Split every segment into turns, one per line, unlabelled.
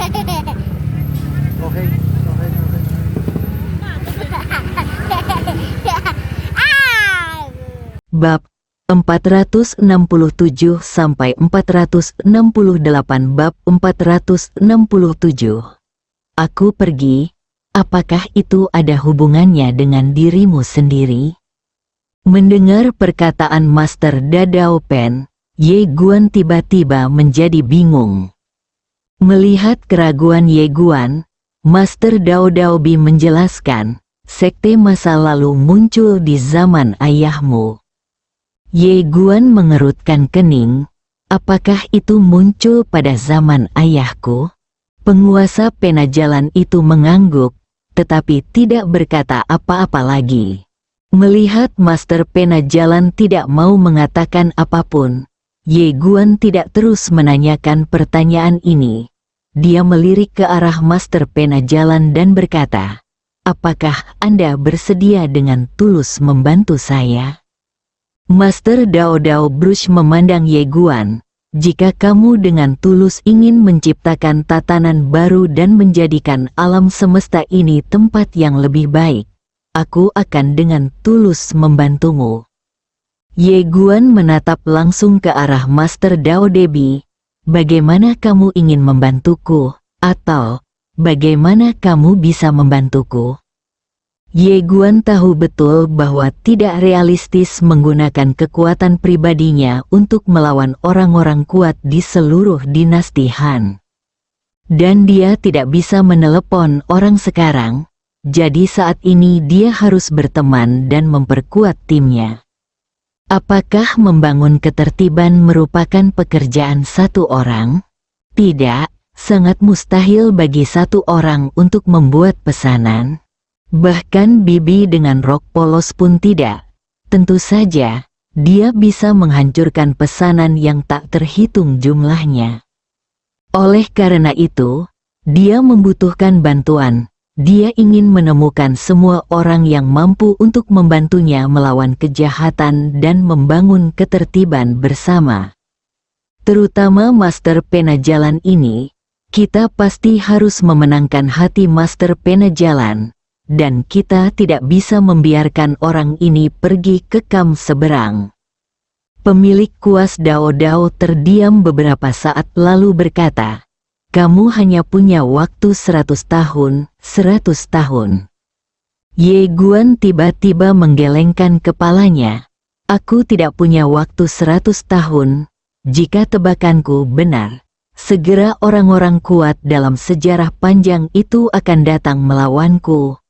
Okay, okay, okay.
Bab 467 sampai 468. Bab 467. Aku pergi, apakah itu ada hubungannya dengan dirimu sendiri? Mendengar perkataan Master Dadao Pen, Ye Guan tiba-tiba menjadi bingung. Melihat keraguan Ye Guan, Master Dao Daobi menjelaskan, sekte masa lalu muncul di zaman ayahmu. Ye Guan mengerutkan kening, apakah itu muncul pada zaman ayahku? Penguasa pena jalan itu mengangguk, tetapi tidak berkata apa-apa lagi. Melihat Master pena jalan tidak mau mengatakan apapun, Ye Guan tidak terus menanyakan pertanyaan ini. Dia melirik ke arah Master pena jalan dan berkata, apakah Anda bersedia dengan tulus membantu saya? Master Dao Dao Brush memandang Ye Guan, jika kamu dengan tulus ingin menciptakan tatanan baru dan menjadikan alam semesta ini tempat yang lebih baik, aku akan dengan tulus membantumu. Ye Guan menatap langsung ke arah Master Dao Debi, bagaimana kamu ingin membantuku, atau bagaimana kamu bisa membantuku? Ye Guan tahu betul bahwa tidak realistis menggunakan kekuatan pribadinya untuk melawan orang-orang kuat di seluruh dinasti Han. Dan dia tidak bisa menelepon orang sekarang, jadi saat ini dia harus berteman dan memperkuat timnya. Apakah membangun ketertiban merupakan pekerjaan satu orang? Tidak, sangat mustahil bagi satu orang untuk membuat pesanan. Bahkan bibi dengan rok polos pun tidak. Tentu saja, dia bisa menghancurkan pesanan yang tak terhitung jumlahnya. Oleh karena itu, dia membutuhkan bantuan. Dia ingin menemukan semua orang yang mampu untuk membantunya melawan kejahatan dan membangun ketertiban bersama. Terutama Master Pena Jalan ini, kita pasti harus memenangkan hati Master Pena Jalan. Dan kita tidak bisa membiarkan orang ini pergi ke kam seberang. Pemilik kuas Dao Dao terdiam beberapa saat lalu berkata, kamu hanya punya waktu 100 tahun, 100 tahun. Ye Guan tiba-tiba menggelengkan kepalanya. Aku tidak punya waktu 100 tahun, jika tebakanku benar. Segera orang-orang kuat dalam sejarah panjang itu akan datang melawanku.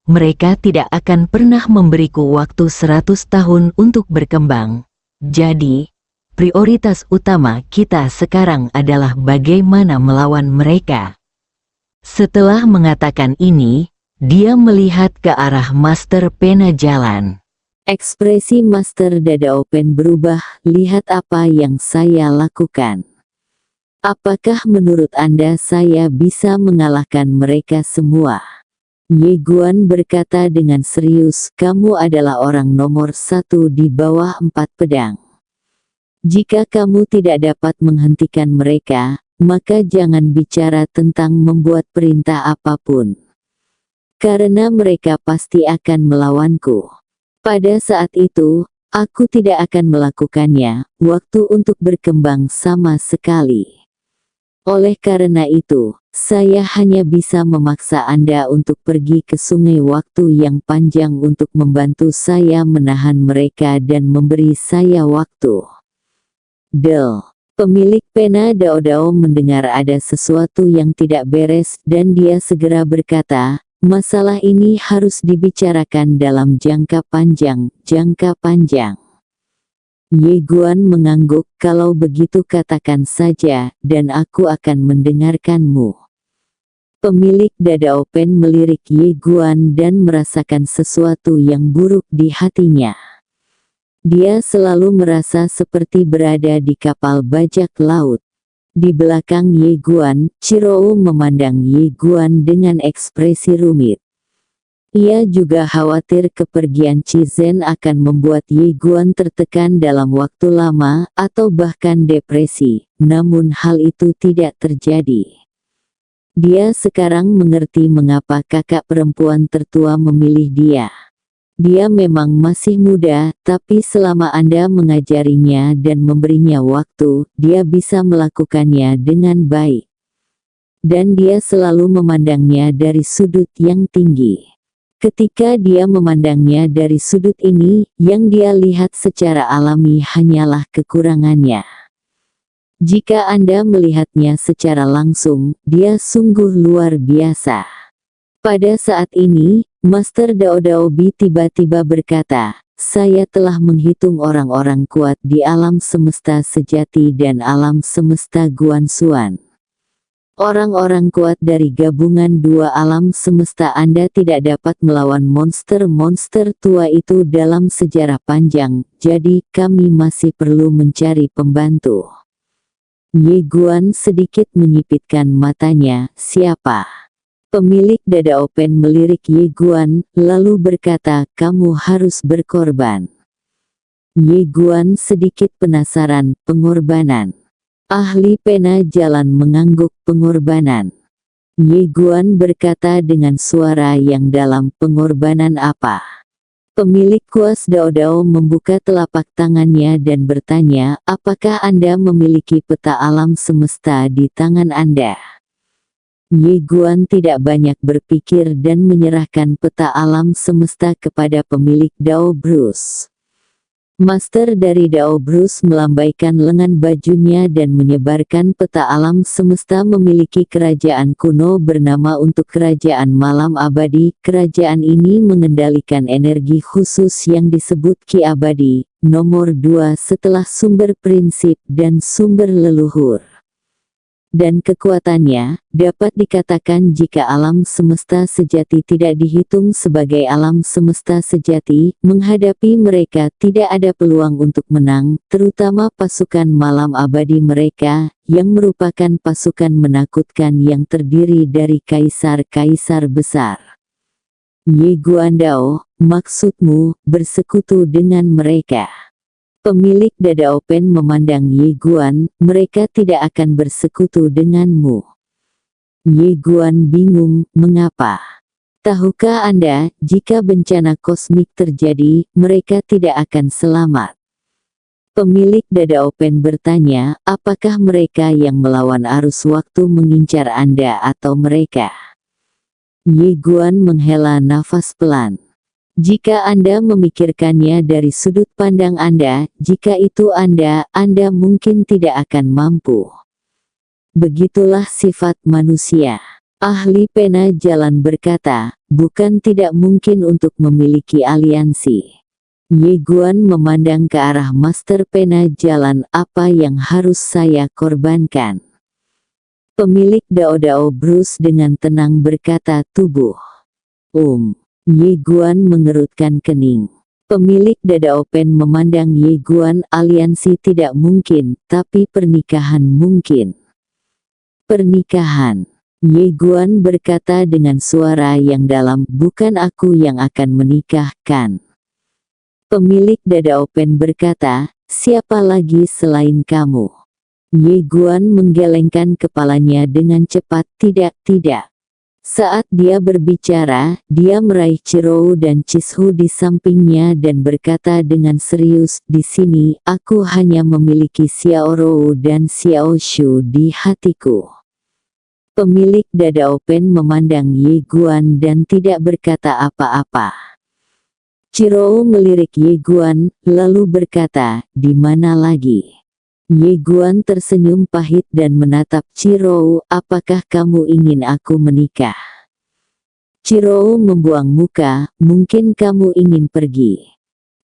Mereka tidak akan pernah memberiku waktu 100 tahun untuk berkembang. Jadi, prioritas utama kita sekarang adalah bagaimana melawan mereka. Setelah mengatakan ini, dia melihat ke arah Master Pena Jalan.
Ekspresi Master Dadao Pen berubah, lihat apa yang saya lakukan. Apakah menurut Anda saya bisa mengalahkan mereka semua? Ye Guan berkata dengan serius, kamu adalah orang nomor 1 di bawah 4 pedang. Jika kamu tidak dapat menghentikan mereka, maka jangan bicara tentang membuat perintah apapun. Karena mereka pasti akan melawanku. Pada saat itu, aku tidak akan melakukannya, waktu untuk berkembang sama sekali. Oleh karena itu, saya hanya bisa memaksa Anda untuk pergi ke sungai waktu yang panjang untuk membantu saya menahan mereka dan memberi saya waktu. Pemilik pena Dao Dao mendengar ada sesuatu yang tidak beres dan dia segera berkata, masalah ini harus dibicarakan dalam jangka panjang. Ye Guan mengangguk, kalau begitu katakan saja, dan aku akan mendengarkanmu. Pemilik Dadao Pen melirik Ye Guan dan merasakan sesuatu yang buruk di hatinya. Dia selalu merasa seperti berada di kapal bajak laut. Di belakang Ye Guan, Chirou memandang Ye Guan dengan ekspresi rumit. Ia juga khawatir kepergian Chi Zhen akan membuat Ye Guan tertekan dalam waktu lama, atau bahkan depresi, namun hal itu tidak terjadi. Dia sekarang mengerti mengapa kakak perempuan tertua memilih dia. Dia memang masih muda, tapi selama Anda mengajarinya dan memberinya waktu, dia bisa melakukannya dengan baik. Dan dia selalu memandangnya dari sudut yang tinggi. Ketika dia memandangnya dari sudut ini, yang dia lihat secara alami hanyalah kekurangannya. Jika Anda melihatnya secara langsung, dia sungguh luar biasa. Pada saat ini, Master Dao Daobi tiba-tiba berkata, "Saya telah menghitung orang-orang kuat di alam semesta sejati dan alam semesta Guanxuan. Orang-orang kuat dari gabungan dua alam semesta. Anda tidak dapat melawan monster-monster tua itu dalam sejarah panjang, jadi kami masih perlu mencari pembantu." Ye Guan sedikit menyipitkan matanya. "Siapa?" Pemilik Dada Open melirik Ye Guan, lalu berkata, "Kamu harus berkorban." Ye Guan sedikit penasaran. "Pengorbanan?" Ahli pena jalan mengangguk. "Pengorbanan?" Ye Guan berkata dengan suara yang dalam. "Pengorbanan apa?" Pemilik kuas Dao Dao membuka telapak tangannya dan bertanya, "Apakah Anda memiliki peta alam semesta di tangan Anda?" Ye Guan tidak banyak berpikir dan menyerahkan peta alam semesta kepada pemilik Dao Bruce. Master dari Dao Bruce melambaikan lengan bajunya dan menyebarkan peta alam semesta. Memiliki kerajaan kuno bernama untuk kerajaan malam abadi. Kerajaan ini mengendalikan energi khusus yang disebut Ki abadi, nomor 2 setelah sumber prinsip dan sumber leluhur. Dan kekuatannya, dapat dikatakan jika alam semesta sejati tidak dihitung sebagai alam semesta sejati, menghadapi mereka tidak ada peluang untuk menang, terutama pasukan malam abadi mereka, yang merupakan pasukan menakutkan yang terdiri dari kaisar-kaisar besar. Ye Guandao, maksudmu, bersekutu dengan mereka? Pemilik Dada Open memandang Ye Guan, "Mereka tidak akan bersekutu denganmu." Ye Guan bingung, "Mengapa? Tahukah Anda, jika bencana kosmik terjadi, mereka tidak akan selamat?" Pemilik Dada Open bertanya, "Apakah mereka yang melawan arus waktu mengincar Anda atau mereka?" Ye Guan menghela nafas pelan. "Jika Anda memikirkannya dari sudut pandang Anda, jika itu Anda mungkin tidak akan mampu. Begitulah sifat manusia." Ahli pena jalan berkata, "Bukan tidak mungkin untuk memiliki aliansi." Ye Guan memandang ke arah Master pena jalan. "Apa yang harus saya korbankan?" Pemilik Dao Dao Bruce dengan tenang berkata, "Tubuh." Ye Guan mengerutkan kening. Pemilik Dada Open memandang Ye Guan. "Aliansi tidak mungkin, tapi pernikahan mungkin." "Pernikahan?" Ye Guan berkata dengan suara yang dalam, "Bukan aku yang akan menikahkan." Pemilik Dada Open berkata, "Siapa lagi selain kamu?" Ye Guan menggelengkan kepalanya dengan cepat. Tidak. Saat dia berbicara, dia meraih Chirou dan Chishu di sampingnya dan berkata dengan serius, "Di sini, aku hanya memiliki Xiao Rou dan Xiao Shu di hatiku." Pemilik Dada Open memandang Ye Guan dan tidak berkata apa-apa. Chirou melirik Ye Guan, lalu berkata, "Di mana lagi?" Ye Guan tersenyum pahit dan menatap Chirou. "Apakah kamu ingin aku menikah?" Chirou membuang muka. "Mungkin kamu ingin pergi."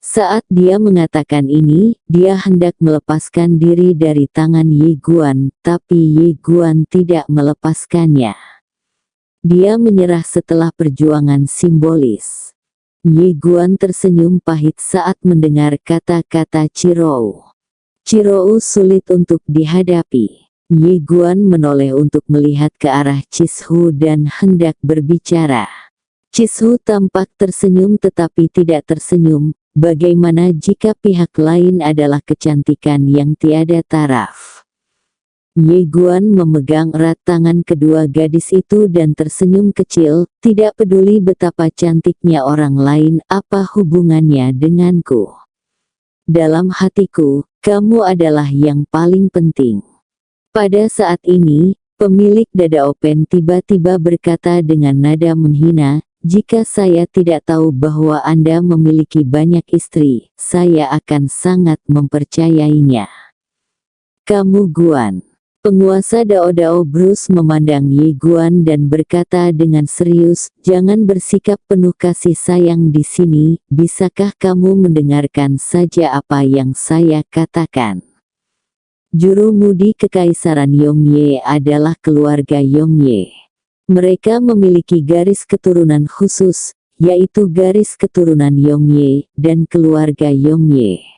Saat dia mengatakan ini, dia hendak melepaskan diri dari tangan Ye Guan, tapi Ye Guan tidak melepaskannya. Dia menyerah setelah perjuangan simbolis. Ye Guan tersenyum pahit saat mendengar kata-kata Chirou. Chirou sulit untuk dihadapi. Ye Guan menoleh untuk melihat ke arah Chishu dan hendak berbicara. Chishu tampak tersenyum tetapi tidak tersenyum. Bagaimana jika pihak lain adalah kecantikan yang tiada taraf? Ye Guan memegang erat tangan kedua gadis itu dan tersenyum kecil, tidak peduli betapa cantiknya orang lain, apa hubungannya denganku. Dalam hatiku, kamu adalah yang paling penting. Pada saat ini, pemilik Dada Open tiba-tiba berkata dengan nada menghina, jika saya tidak tahu bahwa Anda memiliki banyak istri, saya akan sangat mempercayainya. Kamu Guan. Penguasa Dao Dao Bruce memandang Ye Guan dan berkata dengan serius, jangan bersikap penuh kasih sayang di sini, bisakah kamu mendengarkan saja apa yang saya katakan? Juru mudi Kekaisaran Yongye adalah keluarga Yongye. Mereka memiliki garis keturunan khusus, yaitu garis keturunan Yongye dan keluarga Yongye.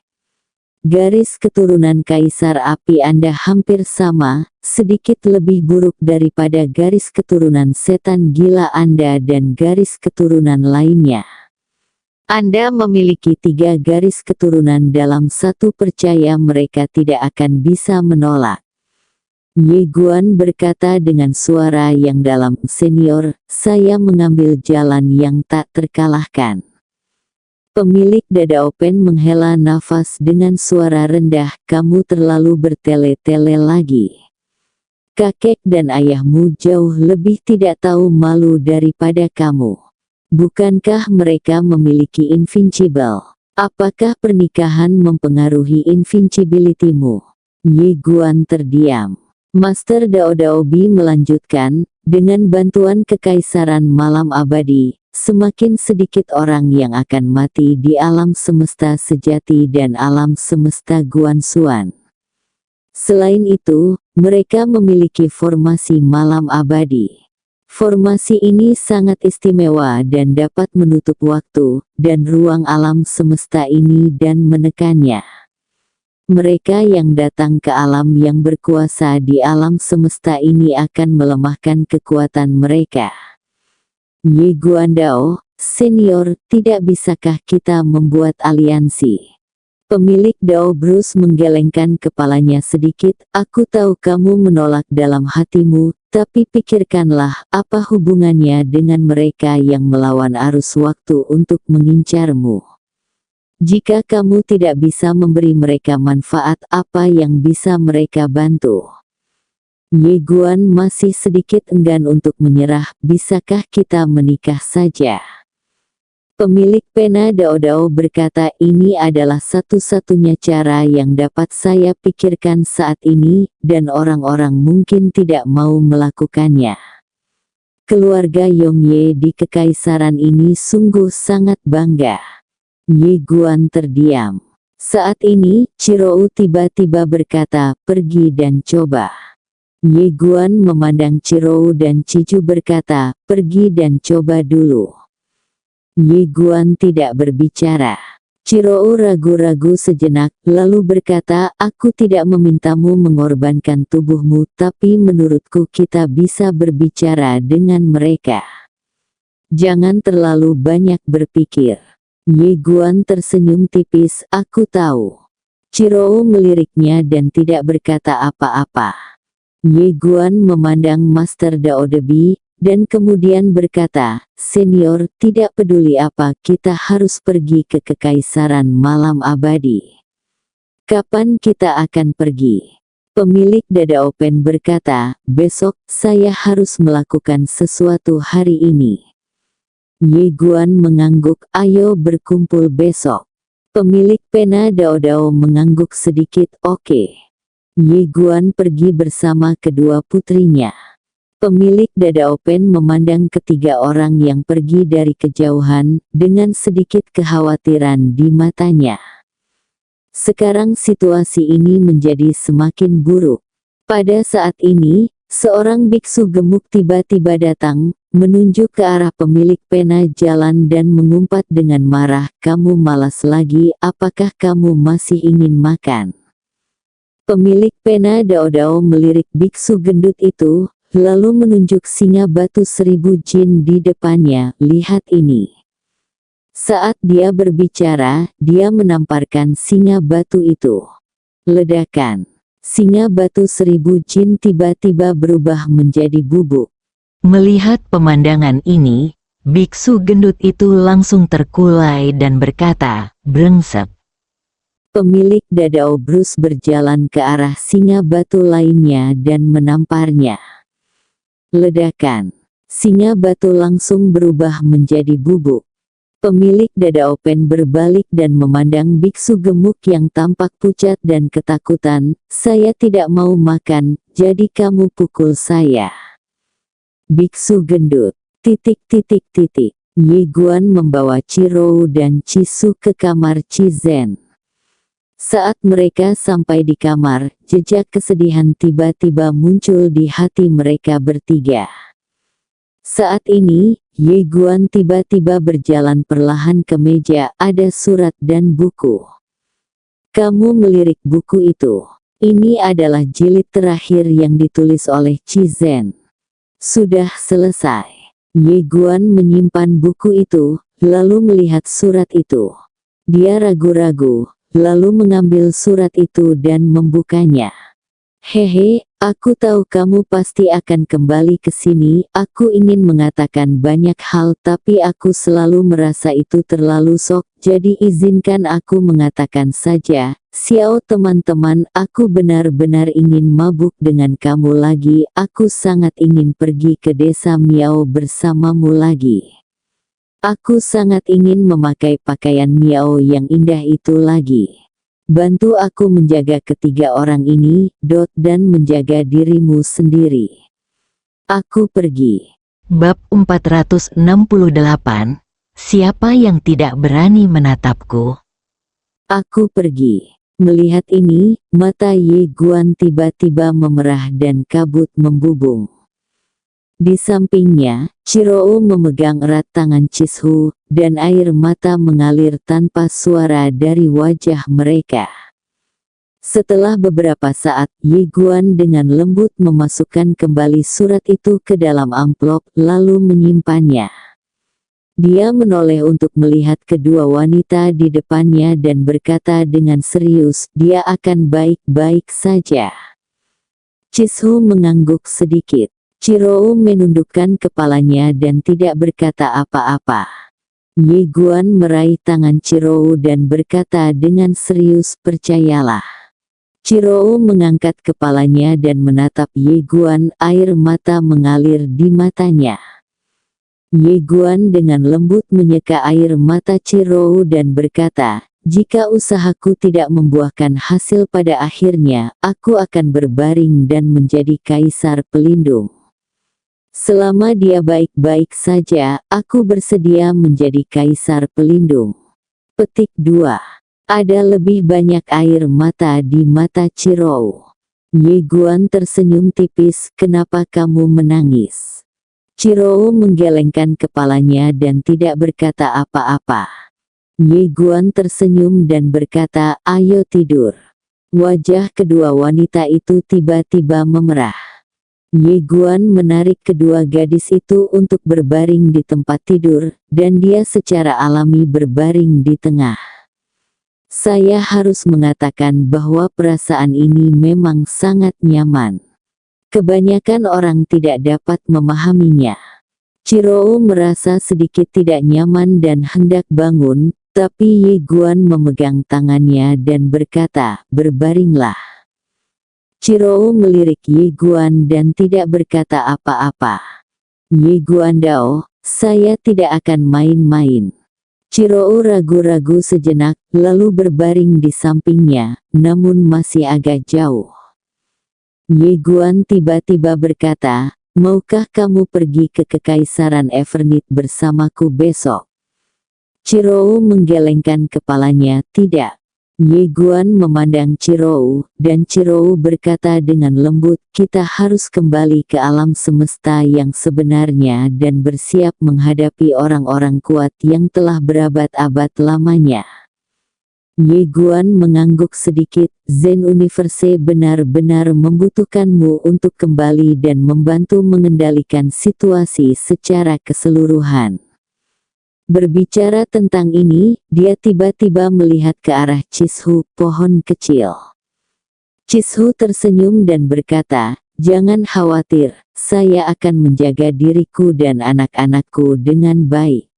Garis keturunan Kaisar Api Anda hampir sama, sedikit lebih buruk daripada garis keturunan setan gila Anda dan garis keturunan lainnya. Anda memiliki 3 garis keturunan dalam satu, percaya mereka tidak akan bisa menolak. Ye Guan berkata dengan suara yang dalam, senior, saya mengambil jalan yang tak terkalahkan. Pemilik Dada Open menghela nafas dengan suara rendah, kamu terlalu bertele-tele lagi. Kakek dan ayahmu jauh lebih tidak tahu malu daripada kamu. Bukankah mereka memiliki invincible? Apakah pernikahan mempengaruhi invincibility-mu? Ye Guan terdiam. Master Dao Daobi melanjutkan, dengan bantuan Kekaisaran Malam Abadi, semakin sedikit orang yang akan mati di alam semesta sejati dan alam semesta Guansuan. Selain itu, mereka memiliki formasi malam abadi. Formasi ini sangat istimewa dan dapat menutup waktu dan ruang alam semesta ini dan menekannya. Mereka yang datang ke alam yang berkuasa di alam semesta ini akan melemahkan kekuatan mereka. Ye Guandao, senior, tidak bisakah kita membuat aliansi? Pemilik Dao Bruce menggelengkan kepalanya sedikit, aku tahu kamu menolak dalam hatimu, tapi pikirkanlah, apa hubungannya dengan mereka yang melawan arus waktu untuk mengincarmu? Jika kamu tidak bisa memberi mereka manfaat, apa yang bisa mereka bantu? Ye Guan masih sedikit enggan untuk menyerah, bisakah kita menikah saja? Pemilik pena Dao Dao berkata, ini adalah satu-satunya cara yang dapat saya pikirkan saat ini, dan orang-orang mungkin tidak mau melakukannya. Keluarga Yongye di kekaisaran ini sungguh sangat bangga. Ye Guan terdiam. Saat ini, Chirou tiba-tiba berkata, pergi dan coba. Ye Guan memandang Chirou dan Ciju berkata, pergi dan coba dulu. Ye Guan tidak berbicara. Chirou ragu-ragu sejenak, lalu berkata, aku tidak memintamu mengorbankan tubuhmu, tapi menurutku kita bisa berbicara dengan mereka. Jangan terlalu banyak berpikir. Ye Guan tersenyum tipis, aku tahu. Chirou meliriknya dan tidak berkata apa-apa. Ye Guan memandang Master Dao Debi, dan kemudian berkata, senior, tidak peduli apa, kita harus pergi ke Kekaisaran Malam Abadi. Kapan kita akan pergi? Pemilik Dada Open berkata, besok, saya harus melakukan sesuatu hari ini. Ye Guan mengangguk, ayo berkumpul besok. Pemilik pena Dao Dao mengangguk sedikit, oke. Ye Guan pergi bersama kedua putrinya. Pemilik Dada Open memandang ketiga orang yang pergi dari kejauhan, dengan sedikit kekhawatiran di matanya. Sekarang situasi ini menjadi semakin buruk. Pada saat ini, seorang biksu gemuk tiba-tiba datang, menunjuk ke arah pemilik pena jalan dan mengumpat dengan marah, kamu malas lagi, apakah kamu masih ingin makan? Pemilik pena Dao Dao melirik biksu gendut itu, lalu menunjuk singa batu 1000 jin di depannya, lihat ini. Saat dia berbicara, dia menamparkan singa batu itu. Ledakan. Singa batu 1000 jin tiba-tiba berubah menjadi bubuk.
Melihat pemandangan ini, biksu gendut itu langsung terkulai dan berkata, brengsek.
Pemilik Dadao Bruce berjalan ke arah singa batu lainnya dan menamparnya. Ledakan. Singa batu langsung berubah menjadi bubuk. Pemilik Dadao Pen berbalik dan memandang biksu gemuk yang tampak pucat dan ketakutan. Saya tidak mau makan, jadi kamu pukul saya. Biksu gendut. Ye Guan membawa Chirou dan Chisu ke kamar Chizen. Saat mereka sampai di kamar, jejak kesedihan tiba-tiba muncul di hati mereka bertiga. Saat ini, Ye Guan tiba-tiba berjalan perlahan ke meja, ada surat dan buku. Kamu melirik buku itu. Ini adalah jilid terakhir yang ditulis oleh Chizen. Sudah selesai. Ye Guan menyimpan buku itu, lalu melihat surat itu. Dia ragu-ragu, lalu mengambil surat itu dan membukanya. Hehe, aku tahu kamu pasti akan kembali ke sini. Aku ingin mengatakan banyak hal tapi aku selalu merasa itu terlalu sok. Jadi izinkan aku mengatakan saja. Xiao teman-teman, aku benar-benar ingin mabuk dengan kamu lagi. Aku sangat ingin pergi ke desa Miao bersamamu lagi. Aku sangat ingin memakai pakaian Miao yang indah itu lagi. Bantu aku menjaga ketiga orang ini, dan menjaga dirimu sendiri. Aku pergi.
Bab 468, siapa yang tidak berani menatapku?
Aku pergi. Melihat ini, mata Ye Guan tiba-tiba memerah dan kabut membubung. Di sampingnya, Chirou memegang erat tangan Chisu, dan air mata mengalir tanpa suara dari wajah mereka. Setelah beberapa saat, Ye Guan dengan lembut memasukkan kembali surat itu ke dalam amplop, lalu menyimpannya. Dia menoleh untuk melihat kedua wanita di depannya dan berkata dengan serius, dia akan baik-baik saja. Chisu mengangguk sedikit. Chirou menundukkan kepalanya dan tidak berkata apa-apa. Ye Guan meraih tangan Chirou dan berkata dengan serius, percayalah. Chirou mengangkat kepalanya dan menatap Ye Guan, air mata mengalir di matanya. Ye Guan dengan lembut menyeka air mata Chirou dan berkata, jika usahaku tidak membuahkan hasil pada akhirnya, aku akan berbaring dan menjadi kaisar pelindung. Selama dia baik-baik saja, aku bersedia menjadi kaisar pelindung. Petik 2. Ada lebih banyak air mata di mata Chirou. Ye Guan tersenyum tipis, kenapa kamu menangis? Chirou menggelengkan kepalanya dan tidak berkata apa-apa. Ye Guan tersenyum dan berkata, ayo tidur. Wajah kedua wanita itu tiba-tiba memerah. Ye Guan menarik kedua gadis itu untuk berbaring di tempat tidur, dan dia secara alami berbaring di tengah. Saya harus mengatakan bahwa perasaan ini memang sangat nyaman. Kebanyakan orang tidak dapat memahaminya. Chirou merasa sedikit tidak nyaman dan hendak bangun, tapi Ye Guan memegang tangannya dan berkata, berbaringlah. Chirou melirik Ye Guan dan tidak berkata apa-apa. Ye Guan Dao, saya tidak akan main-main. Chirou ragu-ragu sejenak, lalu berbaring di sampingnya, namun masih agak jauh. Ye Guan tiba-tiba berkata, maukah kamu pergi ke Kekaisaran Evernit bersamaku besok? Chirou menggelengkan kepalanya, tidak. Ye Guan memandang Chirou, dan Chirou berkata dengan lembut, kita harus kembali ke alam semesta yang sebenarnya dan bersiap menghadapi orang-orang kuat yang telah berabad-abad lamanya. Ye Guan mengangguk sedikit, Zen Universe benar-benar membutuhkanmu untuk kembali dan membantu mengendalikan situasi secara keseluruhan. Berbicara tentang ini, dia tiba-tiba melihat ke arah Chisu, pohon kecil. Cishu tersenyum dan berkata, "Jangan khawatir, saya akan menjaga diriku dan anak-anakku dengan baik."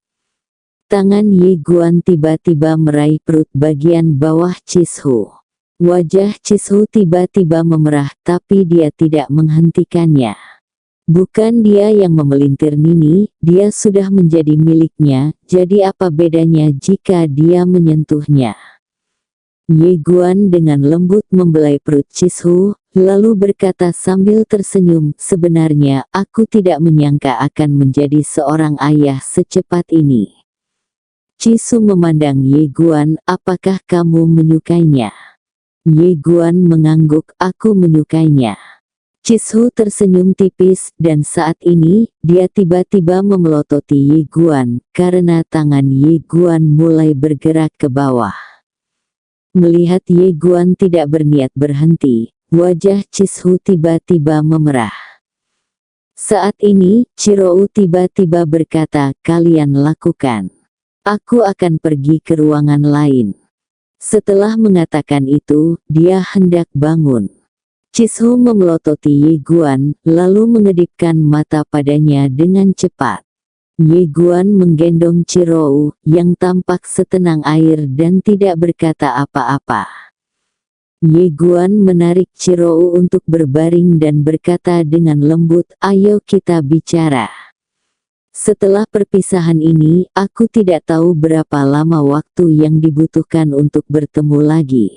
Tangan Ye Guan tiba-tiba meraih perut bagian bawah Cishu. Wajah Cishu tiba-tiba memerah tapi dia tidak menghentikannya. Bukan dia yang memelintir Nini, dia sudah menjadi miliknya, jadi apa bedanya jika dia menyentuhnya? Ye Guan dengan lembut membelai perut Cishu, lalu berkata sambil tersenyum, "Sebenarnya aku tidak menyangka akan menjadi seorang ayah secepat ini." Cishu memandang Ye Guan, "Apakah kamu menyukainya?" Ye Guan mengangguk, "Aku menyukainya." Cishu tersenyum tipis, dan saat ini, dia tiba-tiba memelototi Ye Guan, karena tangan Ye Guan mulai bergerak ke bawah. Melihat Ye Guan tidak berniat berhenti, wajah Cishu tiba-tiba memerah. Saat ini, Cirou tiba-tiba berkata, "Kalian lakukan. Aku akan pergi ke ruangan lain." Setelah mengatakan itu, dia hendak bangun. Cishu memelototi Ye Guan, lalu mengedipkan mata padanya dengan cepat. Ye Guan menggendong Cirou, yang tampak setenang air dan tidak berkata apa-apa. Ye Guan menarik Cirou untuk berbaring dan berkata dengan lembut, "Ayo kita bicara. Setelah perpisahan ini, aku tidak tahu berapa lama waktu yang dibutuhkan untuk bertemu lagi."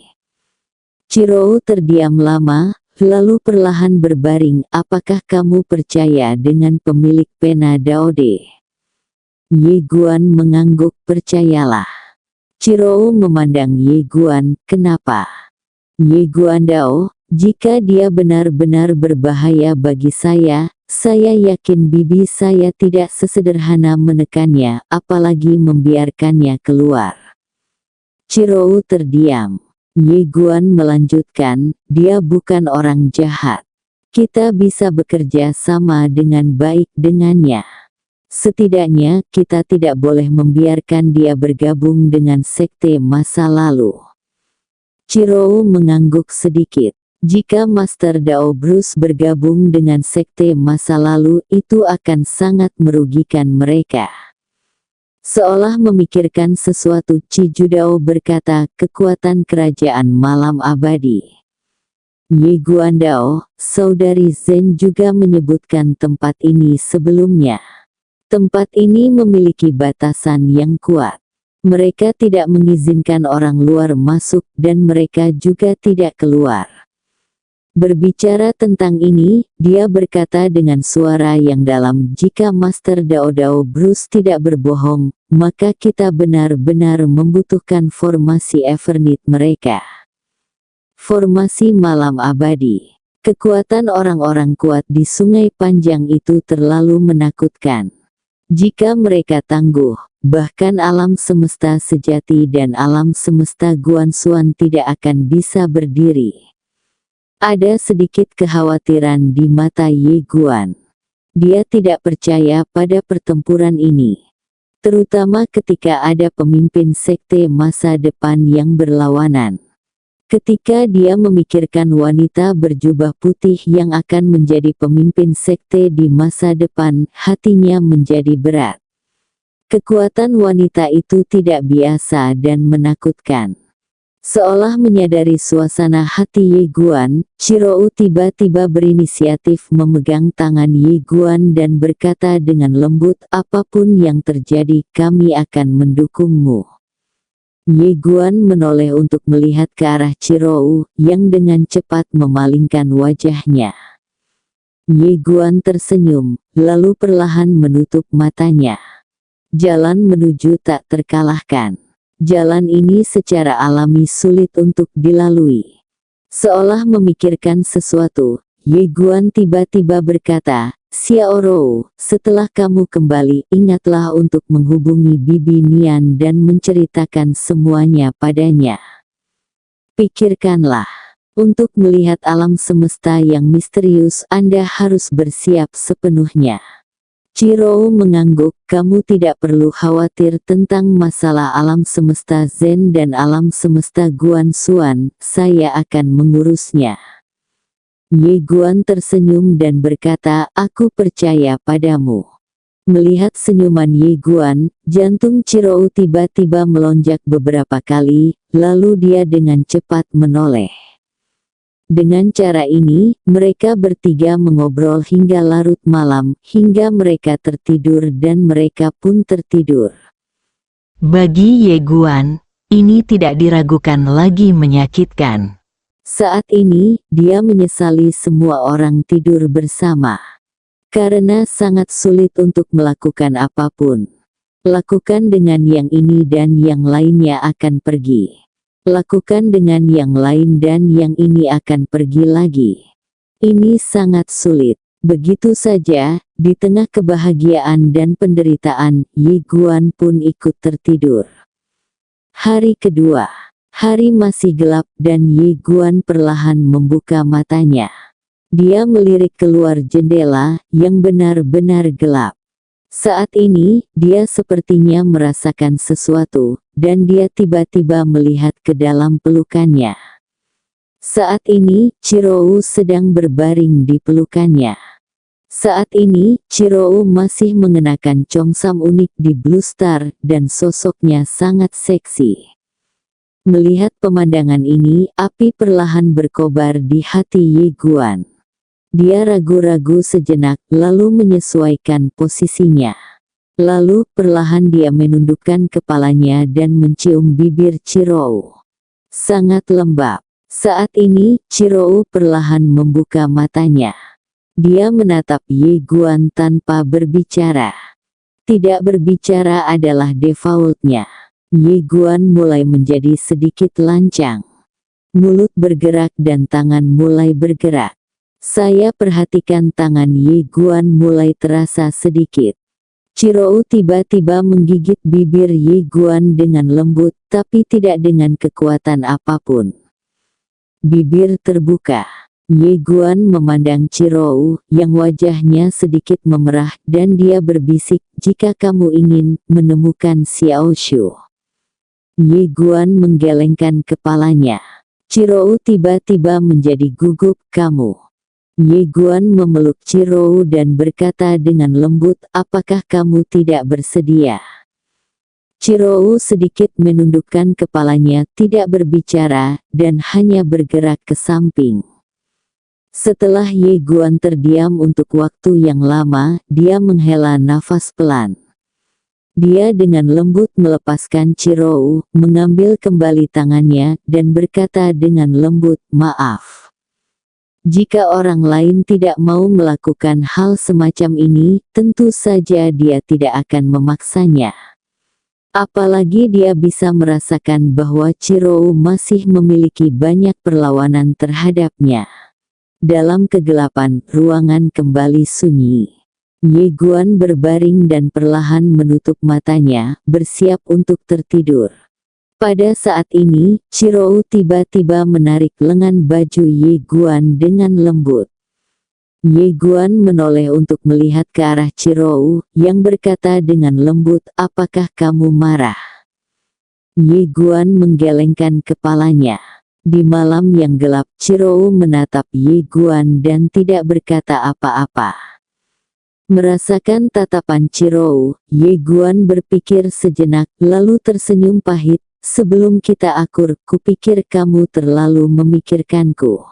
Cirou terdiam lama, lalu perlahan berbaring, "Apakah kamu percaya dengan pemilik pena Daode?" Ye Guan mengangguk, "Percayalah." Cirou memandang Ye Guan, "Kenapa?" Ye Guan Dao, "Jika dia benar-benar berbahaya bagi saya yakin bibi saya tidak sesederhana menekannya, apalagi membiarkannya keluar." Cirou terdiam. Ye Guan melanjutkan, "Dia bukan orang jahat. Kita bisa bekerja sama dengan baik dengannya. Setidaknya, kita tidak boleh membiarkan dia bergabung dengan sekte masa lalu." Cirou mengangguk sedikit. Jika Master Dao Bruce bergabung dengan sekte masa lalu, itu akan sangat merugikan mereka. Seolah memikirkan sesuatu, Cijudao berkata, "Kekuatan kerajaan malam abadi." Ye Guan Dao, saudari Zhen juga menyebutkan tempat ini sebelumnya. Tempat ini memiliki batasan yang kuat. Mereka tidak mengizinkan orang luar masuk dan mereka juga tidak keluar. Berbicara tentang ini, dia berkata dengan suara yang dalam, "Jika Master Dao Bruce tidak berbohong, maka kita benar-benar membutuhkan formasi Evernit mereka. Formasi malam abadi. Kekuatan orang-orang kuat di Sungai Panjang itu terlalu menakutkan. Jika mereka tangguh, bahkan alam semesta sejati dan alam semesta Guanxuan tidak akan bisa berdiri." Ada sedikit kekhawatiran di mata Ye Guan. Dia tidak percaya pada pertempuran ini. Terutama ketika ada pemimpin sekte masa depan yang berlawanan. Ketika dia memikirkan wanita berjubah putih yang akan menjadi pemimpin sekte di masa depan, hatinya menjadi berat. Kekuatan wanita itu tidak biasa dan menakutkan. Seolah menyadari suasana hati Ye Guan, Cirou tiba-tiba berinisiatif memegang tangan Ye Guan dan berkata dengan lembut, "Apapun yang terjadi, kami akan mendukungmu." Ye Guan menoleh untuk melihat ke arah Cirou, yang dengan cepat memalingkan wajahnya. Ye Guan tersenyum, lalu perlahan menutup matanya. Jalan menuju tak terkalahkan. Jalan ini secara alami sulit untuk dilalui. Seolah memikirkan sesuatu, Ye Guan tiba-tiba berkata, "Xiao Rou, setelah kamu kembali, ingatlah untuk menghubungi Bibi Nian dan menceritakan semuanya padanya. Pikirkanlah. Untuk melihat alam semesta yang misterius, Anda harus bersiap sepenuhnya." Chirou mengangguk, kamu tidak perlu khawatir tentang masalah alam semesta Zen dan alam semesta Guanxuan, saya akan mengurusnya. Ye Guan tersenyum dan berkata, aku percaya padamu. Melihat senyuman Ye Guan, jantung Chirou tiba-tiba melonjak beberapa kali, lalu dia dengan cepat menoleh. Dengan cara ini, mereka bertiga mengobrol hingga larut malam, hingga mereka tertidur dan mereka pun tertidur.
Bagi Ye Guan, ini tidak diragukan lagi menyakitkan.
Saat ini, dia menyesali semua orang tidur bersama. Karena sangat sulit untuk melakukan apapun. Lakukan dengan yang ini dan yang lainnya akan pergi. Lakukan dengan yang lain dan yang ini akan pergi lagi. Ini sangat sulit. Begitu saja, di tengah kebahagiaan dan penderitaan, Ye Guan pun ikut tertidur. Hari kedua. Hari masih gelap dan Ye Guan perlahan membuka matanya. Dia melirik keluar jendela, yang benar-benar gelap. Saat ini, dia sepertinya merasakan sesuatu, dan dia tiba-tiba melihat ke dalam pelukannya. Saat ini, Chirou sedang berbaring di pelukannya. Saat ini, Chirou masih mengenakan congsam unik di Blue Star, dan sosoknya sangat seksi. Melihat pemandangan ini, api perlahan berkobar di hati Ye Guan. Dia ragu-ragu sejenak, lalu menyesuaikan posisinya. Lalu, perlahan dia menundukkan kepalanya dan mencium bibir Chirou. Sangat lembab. Saat ini, Chirou perlahan membuka matanya. Dia menatap Ye Guan tanpa berbicara. Tidak berbicara adalah defaultnya. Ye Guan mulai menjadi sedikit lancang. Mulut bergerak dan tangan mulai bergerak. Saya perhatikan tangan Ye Guan mulai terasa sedikit. Chirou tiba-tiba menggigit bibir Ye Guan dengan lembut, tapi tidak dengan kekuatan apapun. Bibir terbuka. Ye Guan memandang Chirou, yang wajahnya sedikit memerah, dan dia berbisik, jika kamu ingin menemukan Xiao Shu. Ye Guan menggelengkan kepalanya. Chirou tiba-tiba menjadi gugup, kamu. Ye Guan memeluk Chirou dan berkata dengan lembut, apakah kamu tidak bersedia? Chirou sedikit menundukkan kepalanya, tidak berbicara, dan hanya bergerak ke samping. Setelah Ye Guan terdiam untuk waktu yang lama, dia menghela nafas pelan. Dia dengan lembut melepaskan Chirou, mengambil kembali tangannya, dan berkata dengan lembut, maaf. Jika orang lain tidak mau melakukan hal semacam ini, tentu saja dia tidak akan memaksanya. Apalagi dia bisa merasakan bahwa Chirou masih memiliki banyak perlawanan terhadapnya. Dalam kegelapan, ruangan kembali sunyi. Ye Guan berbaring dan perlahan menutup matanya, bersiap untuk tertidur. Pada saat ini, Chirou tiba-tiba menarik lengan baju Ye Guan dengan lembut. Ye Guan menoleh untuk melihat ke arah Chirou, yang berkata dengan lembut, apakah kamu marah? Ye Guan menggelengkan kepalanya. Di malam yang gelap, Chirou menatap Ye Guan dan tidak berkata apa-apa. Merasakan tatapan Chirou, Ye Guan berpikir sejenak, lalu tersenyum pahit. Sebelum kita akur, kupikir kamu terlalu memikirkanku.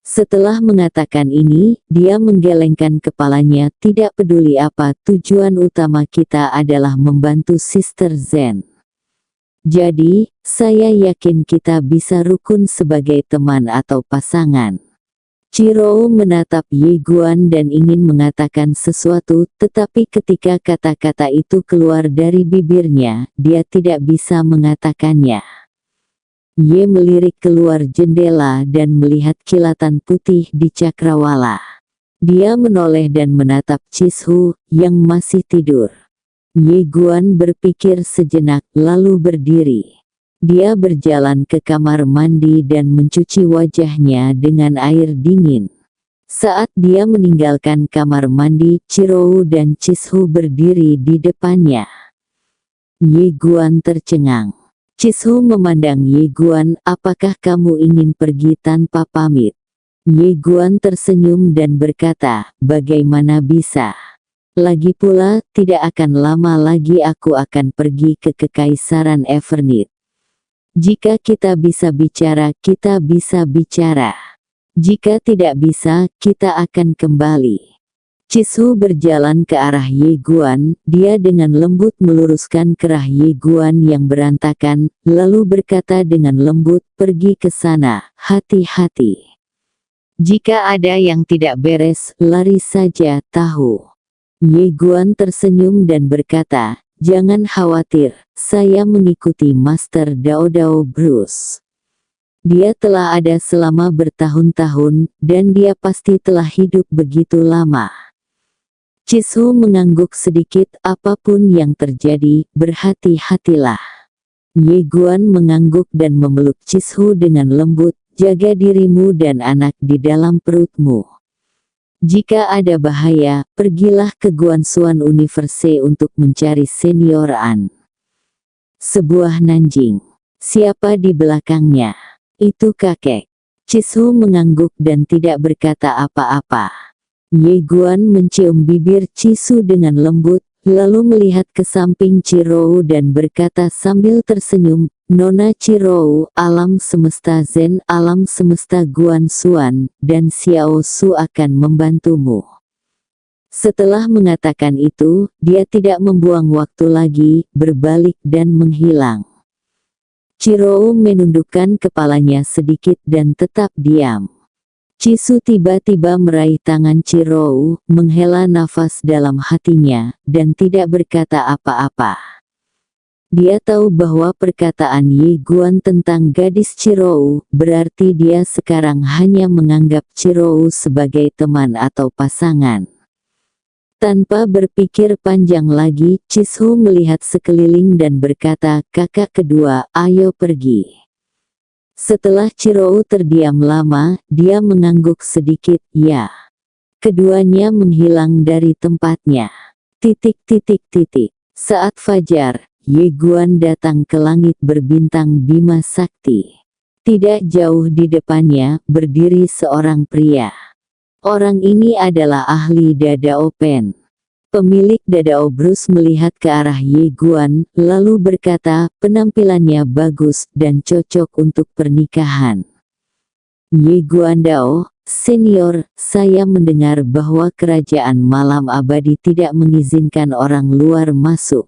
Setelah mengatakan ini, dia menggelengkan kepalanya, tidak peduli apa, tujuan utama kita adalah membantu Sister Zen. Jadi, saya yakin kita bisa rukun sebagai teman atau pasangan. Chirou menatap Ye Guan dan ingin mengatakan sesuatu, tetapi ketika kata-kata itu keluar dari bibirnya, dia tidak bisa mengatakannya. Ye melirik keluar jendela dan melihat kilatan putih di cakrawala. Dia menoleh dan menatap Chishu, yang masih tidur. Ye Guan berpikir sejenak, lalu berdiri. Dia berjalan ke kamar mandi dan mencuci wajahnya dengan air dingin. Saat dia meninggalkan kamar mandi, Chirou dan Chishu berdiri di depannya. Ye Guan tercengang. Chishu memandang Ye Guan, apakah kamu ingin pergi tanpa pamit? Ye Guan tersenyum dan berkata, bagaimana bisa? Lagi pula, tidak akan lama lagi aku akan pergi ke Kekaisaran Evernit. Jika kita bisa bicara, kita bisa bicara. Jika tidak bisa, kita akan kembali. Chishu berjalan ke arah Ye Guan, dia dengan lembut meluruskan kerah Ye Guan yang berantakan, lalu berkata dengan lembut, pergi ke sana, hati-hati. Jika ada yang tidak beres, lari saja, tahu. Ye Guan tersenyum dan berkata, jangan khawatir, saya mengikuti Master Dao Dao Bruce. Dia telah ada selama bertahun-tahun, dan dia pasti telah hidup begitu lama. Chishu mengangguk sedikit, apapun yang terjadi, berhati-hatilah. Ye Guan mengangguk dan memeluk Chishu dengan lembut, jaga dirimu dan anak di dalam perutmu. Jika ada bahaya, pergilah ke Guansuan University untuk mencari Senior An. Sebuah Nanjing. Siapa di belakangnya? Itu kakek. Chishu mengangguk dan tidak berkata apa-apa. Ye Guan mencium bibir Chishu dengan lembut, lalu melihat ke samping Chirou dan berkata sambil tersenyum, Nona Chirou, alam semesta Zen, alam semesta Guansuan, dan Xiao Su akan membantumu. Setelah mengatakan itu, dia tidak membuang waktu lagi, berbalik dan menghilang. Chirou menundukkan kepalanya sedikit dan tetap diam. Chishu tiba-tiba meraih tangan Chirou, menghela nafas dalam hatinya, dan tidak berkata apa-apa. Dia tahu bahwa perkataan Ye Guan tentang gadis Chirou, berarti dia sekarang hanya menganggap Chirou sebagai teman atau pasangan. Tanpa berpikir panjang lagi, Chishu melihat sekeliling dan berkata, kakak kedua, ayo pergi. Setelah Chirou terdiam lama, dia mengangguk sedikit, ya. Keduanya menghilang dari tempatnya. Saat fajar, Ye Guan datang ke langit berbintang Bima Sakti. Tidak jauh di depannya, berdiri seorang pria. Orang ini adalah ahli Dadao Pen. Pemilik Dadao Bruce melihat ke arah Ye Guan, lalu berkata, penampilannya bagus dan cocok untuk pernikahan. Ye Guan Dao, senior, saya mendengar bahwa kerajaan malam abadi tidak mengizinkan orang luar masuk.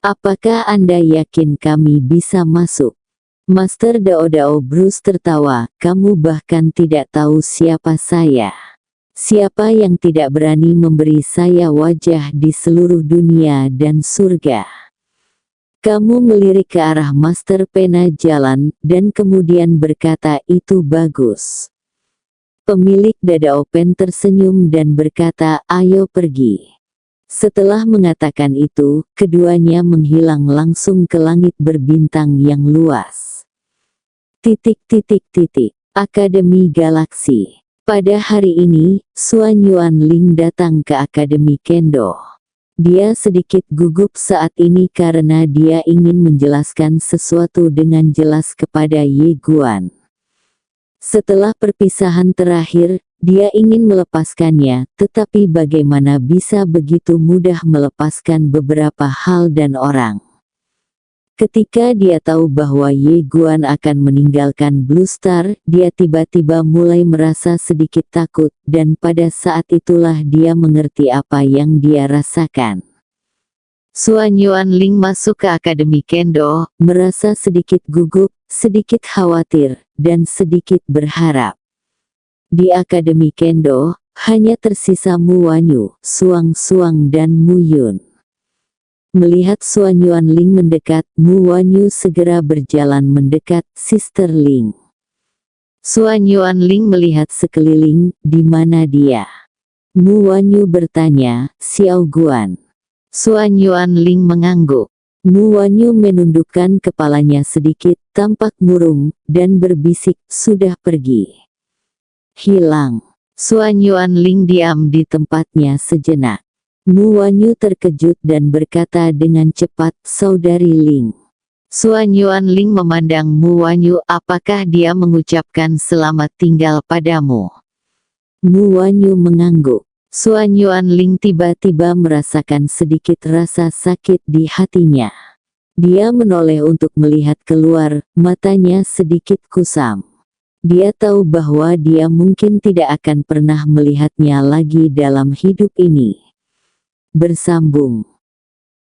Apakah Anda yakin kami bisa masuk? Master Dao Dao Bruce tertawa, kamu bahkan tidak tahu siapa saya. Siapa yang tidak berani memberi saya wajah di seluruh dunia dan surga? Kamu melirik ke arah Master Pena Jalan, dan kemudian berkata itu bagus. Pemilik Dadao Pen tersenyum dan berkata, ayo pergi. Setelah mengatakan itu, keduanya menghilang langsung ke langit berbintang yang luas. Akademi Galaksi. Pada hari ini, Suan Yuanling datang ke Akademi Kendo. Dia sedikit gugup saat ini karena dia ingin menjelaskan sesuatu dengan jelas kepada Ye Guan. Setelah perpisahan terakhir, dia ingin melepaskannya, tetapi bagaimana bisa begitu mudah melepaskan beberapa hal dan orang. Ketika dia tahu bahwa Ye Guan akan meninggalkan Blue Star, dia tiba-tiba mulai merasa sedikit takut, dan pada saat itulah dia mengerti apa yang dia rasakan. Suan Yuanling masuk ke Akademi Kendo, merasa sedikit gugup, sedikit khawatir, dan sedikit berharap. Di Akademi Kendo, hanya tersisa Mu Wanyu, Suang Suang dan Mu Yun. Melihat Suan Yuanling mendekat, Mu Wanyu segera berjalan mendekat Sister Ling. Suan Yuanling melihat sekeliling, di mana dia. Mu Wanyu bertanya, Xiao Guan. Suan Yuanling mengangguk. Mu Wanyu menundukkan kepalanya sedikit, tampak murung, dan berbisik, sudah pergi. Hilang. Suan Yuanling diam di tempatnya sejenak. Mu Wanyu terkejut dan berkata dengan cepat, "Saudari Ling." Suan Yuanling memandang Mu Wanyu, apakah dia mengucapkan selamat tinggal padamu? Mu Wanyu mengangguk. Suan Yuanling tiba-tiba merasakan sedikit rasa sakit di hatinya. Dia menoleh untuk melihat keluar, matanya sedikit kusam. Dia tahu bahwa dia mungkin tidak akan pernah melihatnya lagi dalam hidup ini. Bersambung.